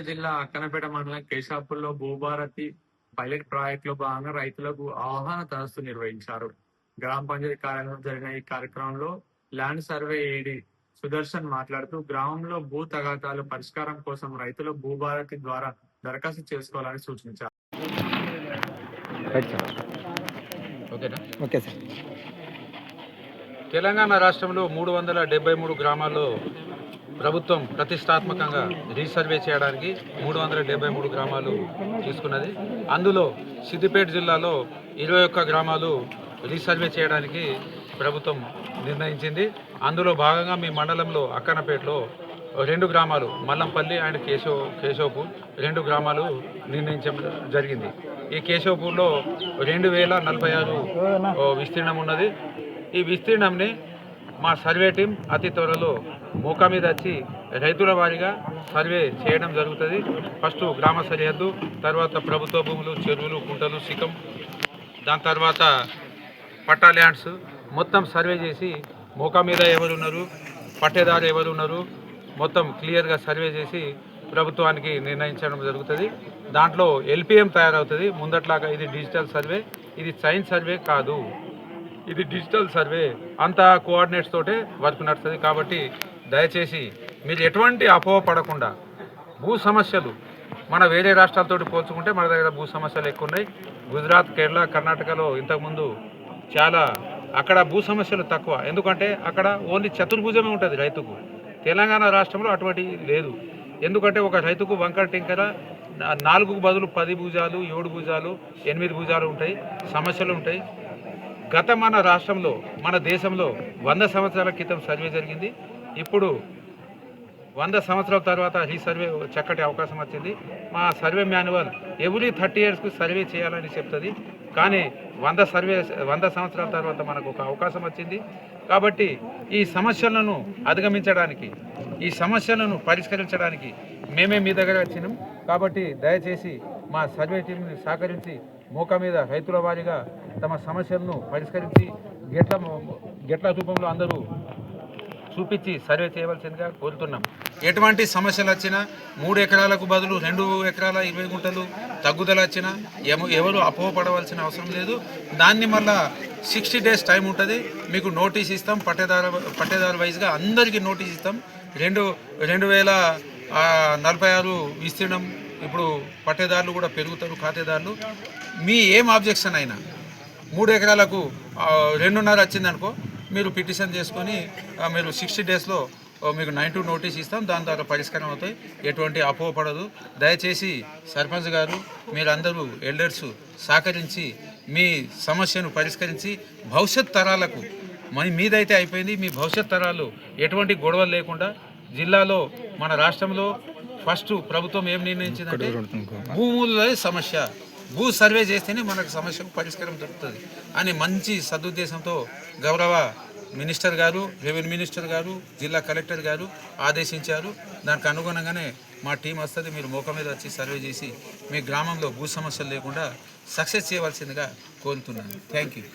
జిల్లా అక్కనపేట మండలం కేశాపూర్లో భూభారతి పైలట్ ప్రాజెక్టులో భాగంగా రైతులకు అవగాహన సదస్సు నిర్వహించారు. గ్రామ పంచాయతీ కార్యాలయంలో జరిగిన ఈ కార్యక్రమంలో ల్యాండ్ సర్వే ఏడి సుదర్శన్ మాట్లాడుతూ గ్రామంలో భూ తగాదాలు పరిష్కారం కోసం రైతులు భూభారతి ద్వారా దరఖాస్తు చేసుకోవాలని సూచించారు. తెలంగాణ రాష్ట్రంలో 373 గ్రామాల్లో ప్రభుత్వం ప్రతిష్టాత్మకంగా రీసర్వే చేయడానికి 373 గ్రామాలు తీసుకున్నది. అందులో సిద్దిపేట జిల్లాలో 21 గ్రామాలు రీసర్వే చేయడానికి ప్రభుత్వం నిర్ణయించింది. అందులో భాగంగా మీ మండలంలో అక్కనపేటలో 2 గ్రామాలు మల్లంపల్లి అండ్ కేశవపూర్ 2 గ్రామాలు నిర్ణయించడం జరిగింది. ఈ కేశవపూర్లో 2046 విస్తీర్ణం ఉన్నది. ఈ విస్తీర్ణంని మా సర్వే టీం అతి త్వరలో మోకా మీద వచ్చి రైతుల వారీగా సర్వే చేయడం జరుగుతుంది. ఫస్ట్ గ్రామ సరిహద్దు, తర్వాత ప్రభుత్వ భూములు, చెరువులు, కుంటలు, సికం, దాని తర్వాత పట్టా ల్యాండ్స్ మొత్తం సర్వే చేసి మోకా మీద ఎవరున్నారు, పట్టేదారు ఎవరున్నారు మొత్తం క్లియర్గా సర్వే చేసి ప్రభుత్వానికి నిర్ణయించడం జరుగుతుంది. దాంట్లో ఎల్పిఎం తయారవుతుంది. ముందట్లాగా ఇది డిజిటల్ సర్వే, ఇది సైన్స్ సర్వే కాదు, ఇది డిజిటల్ సర్వే. అంతా కోఆర్డినేట్స్ తోటే వర్క్ నడుస్తుంది. కాబట్టి దయచేసి మీరు ఎటువంటి అపోహ పడకుండా, భూ సమస్యలు మన వేరే రాష్ట్రాలతో పోల్చుకుంటే మన దగ్గర భూ సమస్యలు ఎక్కువ ఉన్నాయి. గుజరాత్, కేరళ, కర్ణాటకలో ఇంతకుముందు చాలా అక్కడ భూ సమస్యలు తక్కువ. ఎందుకంటే అక్కడ ఓన్లీ చతుర్భుజమే ఉంటుంది రైతుకు. తెలంగాణ రాష్ట్రంలో అటువంటి లేదు. ఎందుకంటే ఒక రైతుకు వంకర టింకర 4కు బదులు 10 భుజాలు, 7 భుజాలు, 8 భుజాలు ఉంటాయి, సమస్యలు ఉంటాయి. గత మన రాష్ట్రంలో, మన దేశంలో 100 సంవత్సరాల క్రితం సర్వే జరిగింది. ఇప్పుడు 100 సంవత్సరాల తర్వాత రీసర్వే చక్కటి అవకాశం వచ్చింది. మా సర్వే మాన్యువల్ ఎవ్రీ 30 ఇయర్స్కి సర్వే చేయాలని చెప్తుంది. కానీ 100 సంవత్సరాల తర్వాత మనకు ఒక అవకాశం వచ్చింది. కాబట్టి ఈ సమస్యలను అధిగమించడానికి, ఈ సమస్యలను పరిష్కరించడానికి మేమే మీ దగ్గర వచ్చినాం. కాబట్టి దయచేసి మా సర్వే టీంని సహకరించి మోకా మీద రైతుల వారీగా తమ సమస్యలను పరిష్కరించి గెట్ల రూపంలో అందరూ చూపించి సర్వే చేయవలసిందిగా కోరుతున్నాం. ఎటువంటి సమస్యలు వచ్చినా 3 ఎకరాలకు బదులు 2 ఎకరాల 20 గుంటలు తగ్గుదల వచ్చినా ఎవరు అపోహపడవలసిన అవసరం లేదు. దాన్ని మళ్ళా 60 డేస్ టైం ఉంటుంది. మీకు నోటీస్ ఇస్తాం. పట్టేదారు వైజ్గా అందరికీ నోటీస్ ఇస్తాం. 2046 విస్తీర్ణం. ఇప్పుడు పట్టేదారులు కూడా పెరుగుతారు, ఖాతేదారులు. మీ ఏం ఆబ్జెక్షన్ అయినా 3 ఎకరాలకు 2.5 వచ్చిందనుకో, మీరు పిటిషన్ చేసుకొని మీరు 60 డేస్లో మీకు 92 నోటీస్ ఇస్తాం. దాని ద్వారా పరిష్కారం అవుతాయి. ఎటువంటి అపోహపడదు. దయచేసి సర్పంచ్ గారు, మీరందరూ ఎల్డర్స్ సహకరించి మీ సమస్యను పరిష్కరించి భవిష్యత్ తరాలకు, మీదైతే అయిపోయింది, మీ భవిష్యత్ తరాలు ఎటువంటి గొడవలు లేకుండా జిల్లాలో, మన రాష్ట్రంలో ఫస్ట్ ప్రభుత్వం ఏం నిర్ణయించిందంటే భూముల సమస్య, భూ సర్వే చేస్తేనే మనకు సమస్యకు పరిష్కారం దొరుకుతుంది అని మంచి సదుద్దేశంతో గౌరవ మినిస్టర్ గారు, రెవెన్యూ మినిస్టర్ గారు, జిల్లా కలెక్టర్ గారు ఆదేశించారు. దానికి అనుగుణంగానే మా టీం వస్తుంది. మీరు మోక మీద వచ్చి సర్వే చేసి మీ గ్రామంలో భూ సమస్యలు లేకుండా సక్సెస్ చేయవలసిందిగా కోరుతున్నాను. Thank you.